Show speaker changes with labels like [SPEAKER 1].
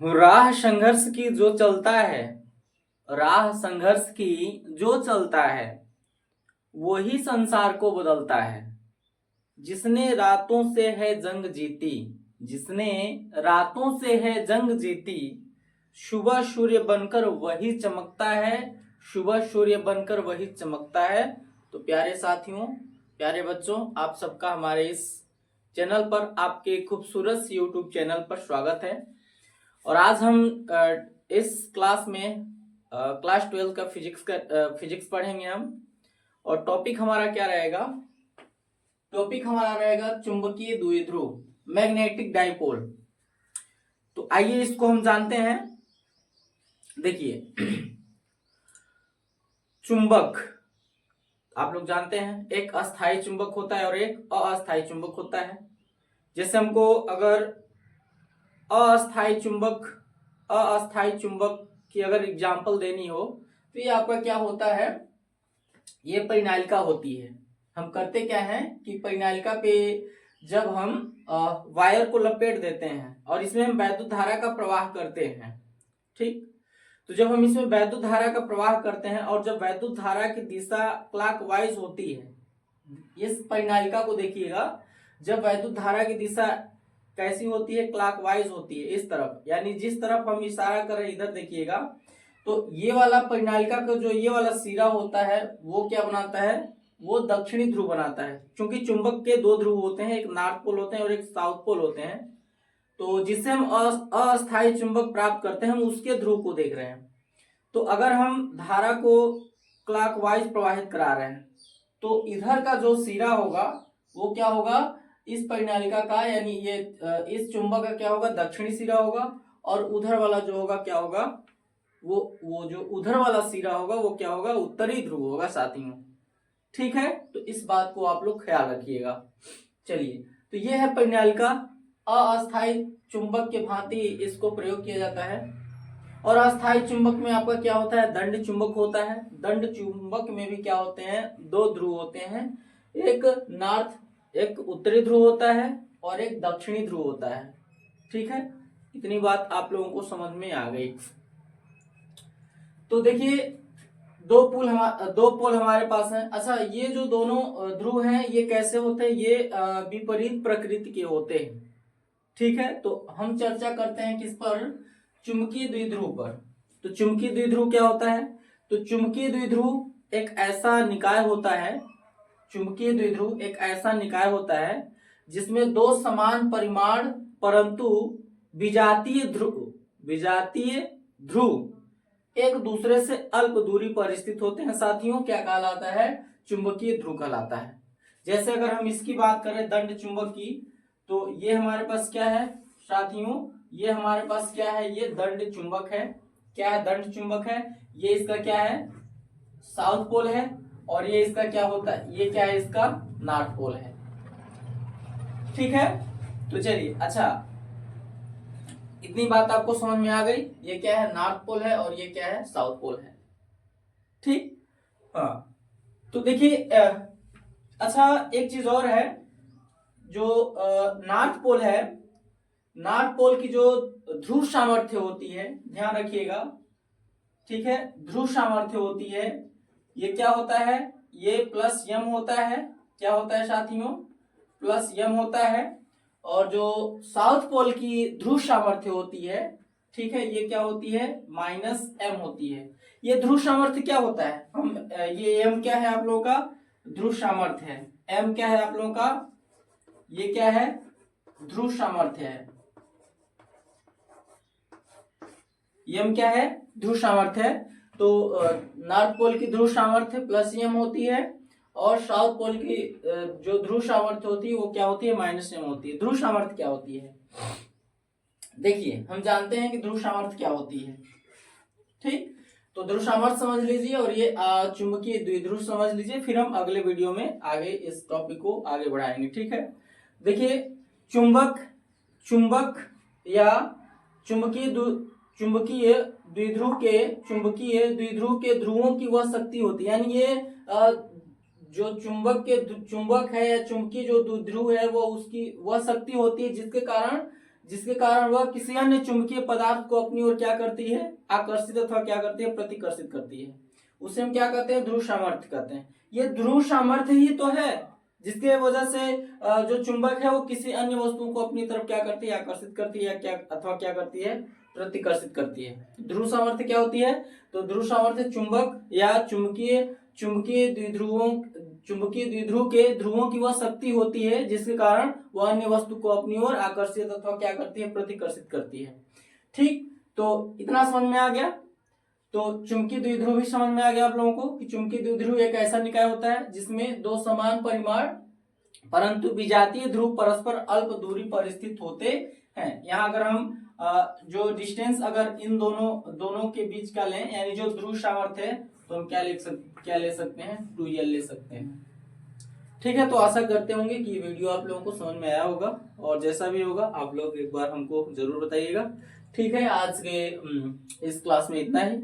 [SPEAKER 1] राह संघर्ष की जो चलता है, राह संघर्ष की जो चलता है, वही संसार को बदलता है। जिसने रातों से है जंग जीती, जिसने रातों से है जंग जीती, सुबह सूर्य बनकर वही चमकता है, सुबह सूर्य बनकर वही चमकता है। तो प्यारे साथियों, प्यारे बच्चों, आप सबका हमारे इस चैनल पर, आपके खूबसूरत यूट्यूब चैनल पर स्वागत है। और आज हम इस क्लास में क्लास 12 का फिजिक्स पढ़ेंगे हम। और टॉपिक हमारा क्या रहेगा? टॉपिक हमारा रहेगा चुंबकीय द्विध्रुव, मैग्नेटिक डाइपोल। तो आइए इसको हम जानते हैं। देखिए, चुंबक आप लोग जानते हैं, एक अस्थायी चुंबक होता है और एक अस्थायी चुंबक होता है। जैसे हमको अगर अस्थायी चुंबक की अगर एग्जांपल देनी हो तो ये आपका क्या होता है, ये परिनालिका होती है। हम करते क्या है कि परिनालिका पे जब हम वायर को लपेट देते हैं और इसमें हम वैद्युत धारा का प्रवाह करते हैं, ठीक। तो जब हम इसमें वैद्युत धारा का प्रवाह करते हैं और जब वैद्युत धारा की दिशा क्लॉकवाइज होती है, इस परिनालिका को देखिएगा, जब वैद्युत धारा की दिशा कैसी होती है, क्लॉकवाइज होती है, इस तरफ, यानी जिस तरफ हम इशारा कर रहे हैं इधर देखिएगा। तो ये वाला परिनालिका का जो ये वाला सिरा होता है वो क्या बनाता है, वो दक्षिणी ध्रुव बनाता है। क्योंकि चुंबक के दो ध्रुव होते हैं, एक नॉर्थ पोल होते हैं और एक साउथ पोल होते हैं। तो जिससे हम अस्थायी चुंबक प्राप्त करते हैं, हम उसके ध्रुव को देख रहे हैं। तो अगर हम धारा को क्लॉकवाइज प्रवाहित करा रहे हैं तो इधर का जो सिरा होगा वो क्या होगा, इस परिनालिका का, यानी ये इस चुंबक का क्या होगा, दक्षिणी सिरा होगा। और उधर वाला जो होगा क्या होगा, वो जो उधर वाला सिरा होगा वो क्या होगा, उत्तरी ध्रुव होगा साथियों। ठीक है, तो इस बात को आप लोग ख्याल रखिएगा। चलिए, तो ये है परिनालिका। अस्थायी चुंबक के भांति इसको प्रयोग किया जाता है। और अस्थायी चुंबक में आपका क्या होता है, दंड चुंबक होता है। दंड चुंबक में भी क्या होते हैं, दो ध्रुव होते हैं, एक नॉर्थ, एक उत्तरी ध्रुव होता है और एक दक्षिणी ध्रुव होता है। ठीक है, इतनी बात आप लोगों को समझ में आ गई। तो देखिए, दो पोल हमारे पास है। अच्छा, ये जो दोनों ध्रुव हैं ये कैसे होते हैं, ये विपरीत प्रकृति के होते हैं। ठीक है, तो हम चर्चा करते हैं किस पर, चुंबकीय द्विध्रुव पर। तो चुंबकीय द्विध्रुव क्या होता है, तो चुंबकीय द्विध्रुव एक ऐसा निकाय होता है, चुंबकीय द्विध्रुव एक ऐसा निकाय होता है जिसमें दो समान परिमाण परंतु विजातीय ध्रुव एक दूसरे से अल्प दूरी पर स्थित होते हैं साथियों। क्या कहलाता है, चुंबकीय ध्रुव कहलाता है। जैसे अगर हम इसकी बात करें दंड चुंबक की, तो ये हमारे पास क्या है साथियों, ये हमारे पास क्या है, ये दंड चुंबक है। क्या है, दंड चुंबक है। ये इसका क्या है, साउथ पोल है। और ये इसका क्या होता है, ये क्या है, इसका नॉर्थ पोल है। ठीक है, तो चलिए, अच्छा, इतनी बात आपको समझ में आ गई। ये क्या है, नॉर्थ पोल है और ये क्या है, साउथ पोल है। ठीक, हाँ। तो देखिए, अच्छा, एक चीज और है, जो नॉर्थ पोल है, नॉर्थ पोल की जो ध्रुव सामर्थ्य होती है, ध्यान रखिएगा। ठीक है, ध्रुव सामर्थ्य होती है, ये क्या होता है, ये प्लस यम होता है। क्या होता है साथियों, प्लस यम होता है। और जो साउथ पोल की ध्रुव सामर्थ्य होती है, ठीक है, ये क्या होती है, माइनस एम होती है। ये ध्रुव सामर्थ्य क्या होता है, हम ये एम क्या है आप लोगों का, ध्रुव सामर्थ्य है। एम क्या है आप लोगों का, ये क्या है, ध्रुव सामर्थ्य है। एम क्या है, ध्रुव सामर्थ्य है। तो नॉर्थ पोल की ध्रुव सामर्थ्य प्लस एम होती है और साउथ पोल की जो ध्रुव सामर्थ्य होती है वो क्या होती है, माइनस एम होती है। ध्रुव सामर्थ्य क्या होती है, देखिए, हम जानते हैं कि ध्रुव सामर्थ्य क्या होती है। ठीक, तो ध्रुव सामर्थ्य समझ लीजिए और ये चुंबकीय द्विध्रुव समझ लीजिए, फिर हम अगले वीडियो में आगे इस टॉपिक को आगे बढ़ाएंगे। ठीक है, देखिए, चुंबक या चुंबकीय द्विध्रुव के ध्रुवों की वह शक्ति होती है, यानी ये जो चुंबक है या चुंबकीय जो द्विध्रुव है वो उसकी वह शक्ति होती है जिसके कारण जिसके कारण वह किसी अन्य चुंबकीय पदार्थ को अपनी ओर क्या करती है, आकर्षित अथवा क्या करती है, प्रतिकर्षित करती है। उसे हम क्या कहते हैं, ध्रुव सामर्थ्य कहते हैं। ये ध्रुव सामर्थ्य ही तो है जिसके वजह से जो चुंबक है वो किसी अन्य वस्तु को अपनी तरफ क्या करती है, आकर्षित करती है, या क्या अथवा क्या करती है, प्रतिकर्षित करती है। ध्रुव सामर्थ्य क्या होती है, तो ध्रुव सामर्थ्य चुंबक या चुंबकीय द्विध्रुव के ध्रुवों की वह शक्ति होती है जिसके कारण वह अन्य वस्तु को अपनी ओर आकर्षित अथवा क्या करती है, प्रतिकर्षित करती है। ठीक, तो इतना समझ में आ गया। तो चुंबकीय द्विध्रुव भी समझ में आ गया आप लोगों को कि चुंबकीय द्विध्रुव एक ऐसा निकाय होता है जिसमें दो समान परिमाण परंतु विजातीय ध्रुव परस्पर अल्प दूरी पर स्थित होते हैं। यहाँ अगर हम जो डिस्टेंस अगर इन दोनों के बीच का लें, यानी जो ध्रुव सामर्थ्य है, तो हम क्या ले सकते हैं, 2L ले सकते हैं। ठीक है, तो आशा करते होंगे कि वीडियो आप लोगों को समझ में आया होगा, और जैसा भी होगा आप लोग एक बार हमको जरूर बताइएगा। ठीक है, आज के इस क्लास में इतना ही।